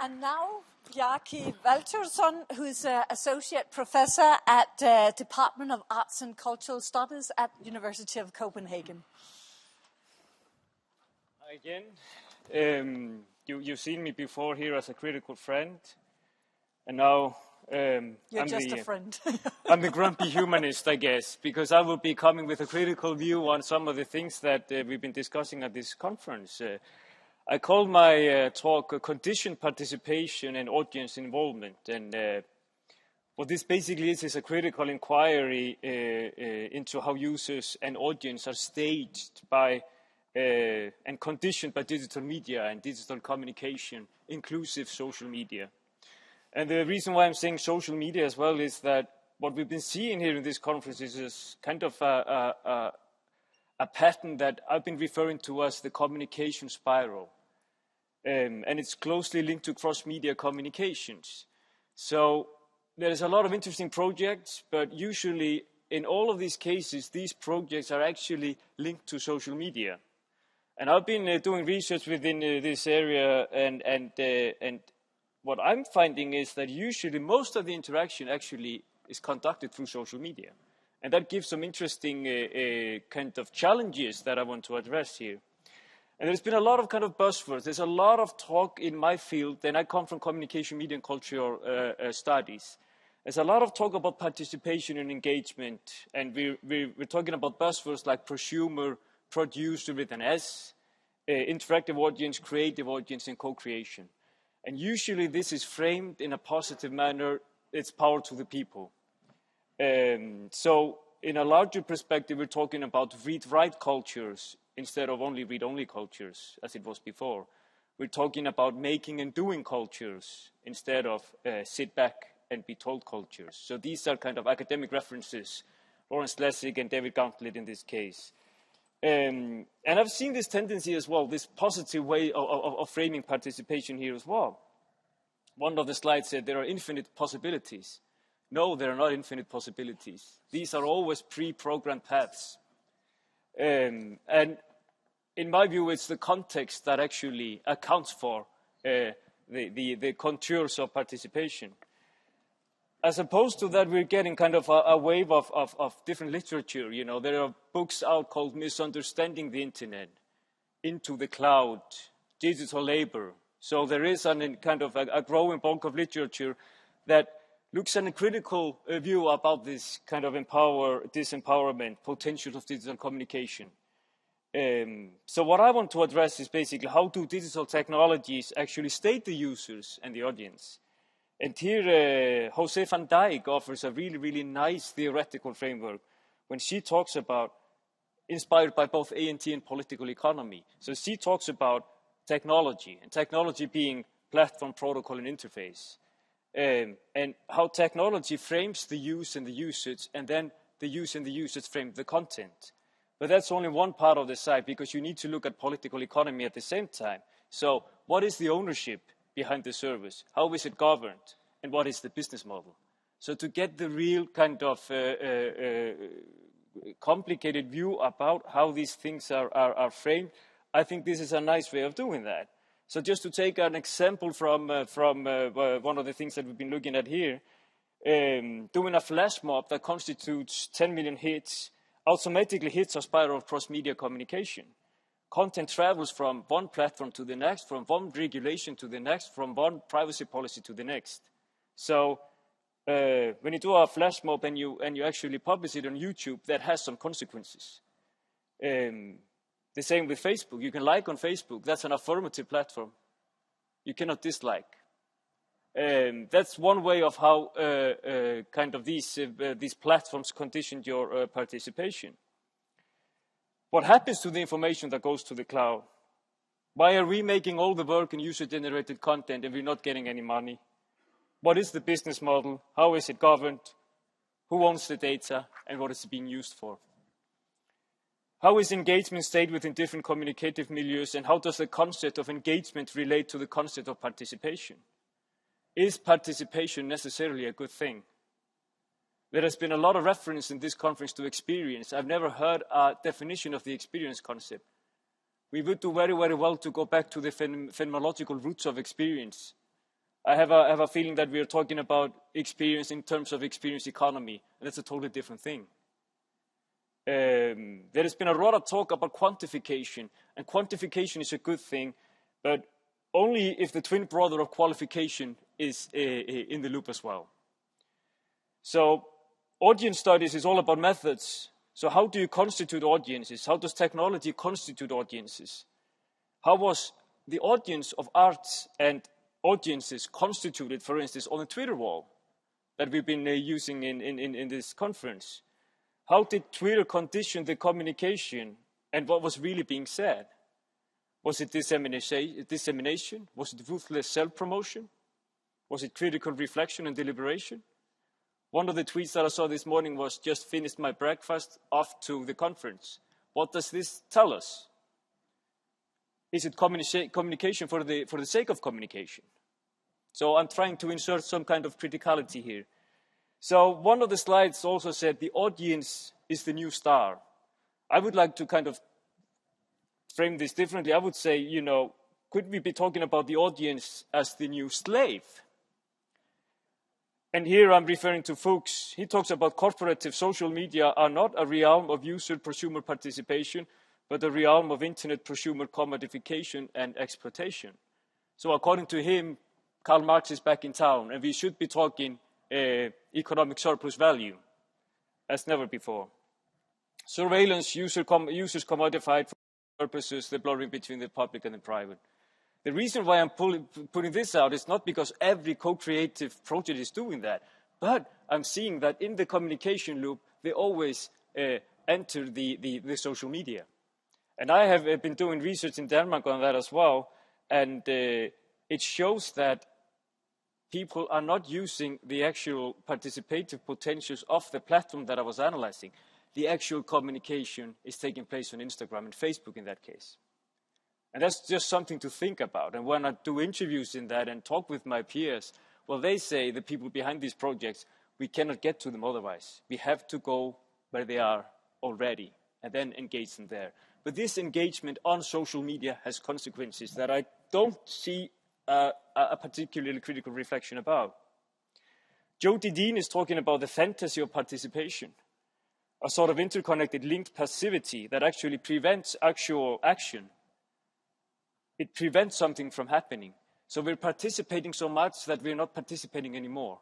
And now, Bjarki Valtysson, who's an associate professor at Department of Arts and Cultural Studies at University of Copenhagen. Hi again. You've seen me before here as a critical friend, and now You're just a friend. I'm the grumpy humanist, I guess, because I will be coming with a critical view on some of the things that we've been discussing at this conference. I called my talk Conditioned Participation and Audience Involvement, and what this basically is a critical inquiry into how users and audience are staged by and conditioned by digital media and digital communication, inclusive social media. And the reason why I'm saying social media as well is that what we've been seeing here in this conference is kind of a pattern that I've been referring to as the communication spiral. And it's closely linked to cross-media communications. So there's a lot of interesting projects, but usually in all of these cases, these projects are actually linked to social media. And I've been doing research within this area, and what I'm finding is that usually most of the interaction actually is conducted through social media. And that gives some interesting kind of challenges that I want to address here. And there's been a lot of kind of buzzwords. There's a lot of talk in my field, and I come from communication, media, and cultural studies. There's a lot of talk about participation and engagement, and we're talking about buzzwords like prosumer, producer with an S, interactive audience, creative audience, and co-creation. And usually this is framed in a positive manner. It's power to the people. So in a larger perspective, we're talking about read-write cultures instead of only read-only cultures, as it was before. We're talking about making and doing cultures instead of sit back and be told cultures. So these are kind of academic references, Lawrence Lessig and David Gauntlett in this case. And I've seen this tendency as well, this positive way of framing participation here as well. One of the slides said there are infinite possibilities. No, there are not infinite possibilities. These are always pre-programmed paths. And in my view, it's the context that actually accounts for the contours of participation. As opposed to that, we're getting kind of a wave of different literature. You know, there are books out called Misunderstanding the Internet, Into the Cloud, Digital Labor. So there is kind of a growing bulk of literature that looks at a critical view about this kind of disempowerment, potential of digital communication. So what I want to address is basically how do digital technologies actually state the users and the audience. And here, Jose van Dijk offers a really, really nice theoretical framework when she talks about, inspired by both A&T and political economy. So she talks about technology, and technology being platform, protocol, and interface. And how technology frames the use and the usage, and then the use and the usage frame the content. But that's only one part of the side, because you need to look at political economy at the same time. So what is the ownership behind the service? How is it governed? And what is the business model? So to get the real kind of complicated view about how these things are framed, I think this is a nice way of doing that. So just to take an example from one of the things that we've been looking at here, doing a flash mob that constitutes 10 million hits automatically hits a spiral of cross-media communication. Content travels from one platform to the next, from one regulation to the next, from one privacy policy to the next. So when you do a flash mob and you actually publish it on YouTube, that has some consequences. The same with Facebook. You can like on Facebook. That's an affirmative platform. You cannot dislike. That's one way of how kind of these platforms condition your participation. What happens to the information that goes to the cloud? Why are we making all the work in user-generated content and we're not getting any money? What is the business model? How is it governed? Who owns the data? And what is it being used for? How is engagement stayed within different communicative milieus, and how does the concept of engagement relate to the concept of participation? Is participation necessarily a good thing? There has been a lot of reference in this conference to experience. I've never heard a definition of the experience concept. We would do very, very well to go back to the phenomenological roots of experience. I have a feeling that we are talking about experience in terms of experience economy, and that's a totally different thing. There has been a lot of talk about quantification, and quantification is a good thing, but only if the twin brother of qualification is in the loop as well. So audience studies is all about methods. So how do you constitute audiences? How does technology constitute audiences? How was the audience of arts and audiences constituted, for instance, on the Twitter wall that we've been using in this conference? How did Twitter condition the communication and what was really being said? Was it dissemination? Was it ruthless self-promotion? Was it critical reflection and deliberation? One of the tweets that I saw this morning was, just finished my breakfast, off to the conference. What does this tell us? Is it communication for the sake of communication? So I'm trying to insert some kind of criticality here. So one of the slides also said the audience is the new star. I would like to kind of frame this differently. I would say, could we be talking about the audience as the new slave? And here I'm referring to Fuchs. He talks about corporative social media are not a realm of user-prosumer participation, but a realm of internet prosumer commodification and exploitation. So according to him, Karl Marx is back in town, and we should be talking economic surplus value, as never before. Surveillance, users commodified for purposes, the blurring between the public and the private. The reason why I'm putting this out is not because every co-creative project is doing that, but I'm seeing that in the communication loop, they always enter the social media. And I have been doing research in Denmark on that as well, and it shows that people are not using the actual participative potentials of the platform that I was analyzing. The actual communication is taking place on Instagram and Facebook in that case. And that's just something to think about. And when I do interviews in that and talk with my peers, well, they say, the people behind these projects, we cannot get to them otherwise. We have to go where they are already and then engage them there. But this engagement on social media has consequences that I don't see a particularly critical reflection about. Jody Dean is talking about the fantasy of participation, a sort of interconnected linked passivity that actually prevents actual action. It prevents something from happening. So we're participating so much that we're not participating anymore.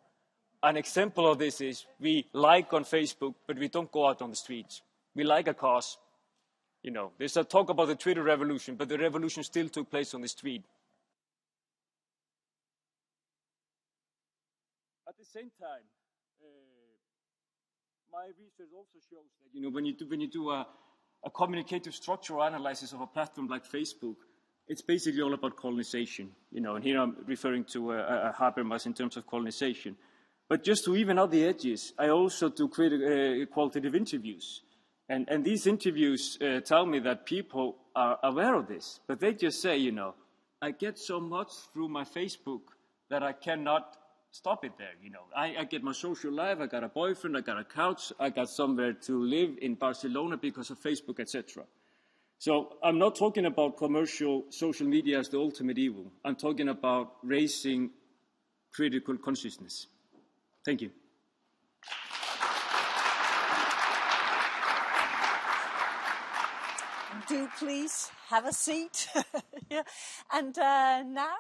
An example of this is we like on Facebook, but we don't go out on the streets. We like a cause. There's a talk about the Twitter revolution, but the revolution still took place on the street. At the same time, my research also shows that when you do a communicative structural analysis of a platform like Facebook, it's basically all about colonization. And here I'm referring to Habermas in terms of colonization. But just to even out the edges, I also do qualitative interviews. And these interviews tell me that people are aware of this, but they just say, I get so much through my Facebook that I cannot stop it there. I get my social life, I got a boyfriend, I got a couch, I got somewhere to live in Barcelona because of Facebook, etc. So I'm not talking about commercial social media as the ultimate evil. I'm talking about raising critical consciousness. Thank you. Do please have a seat. Yeah. And now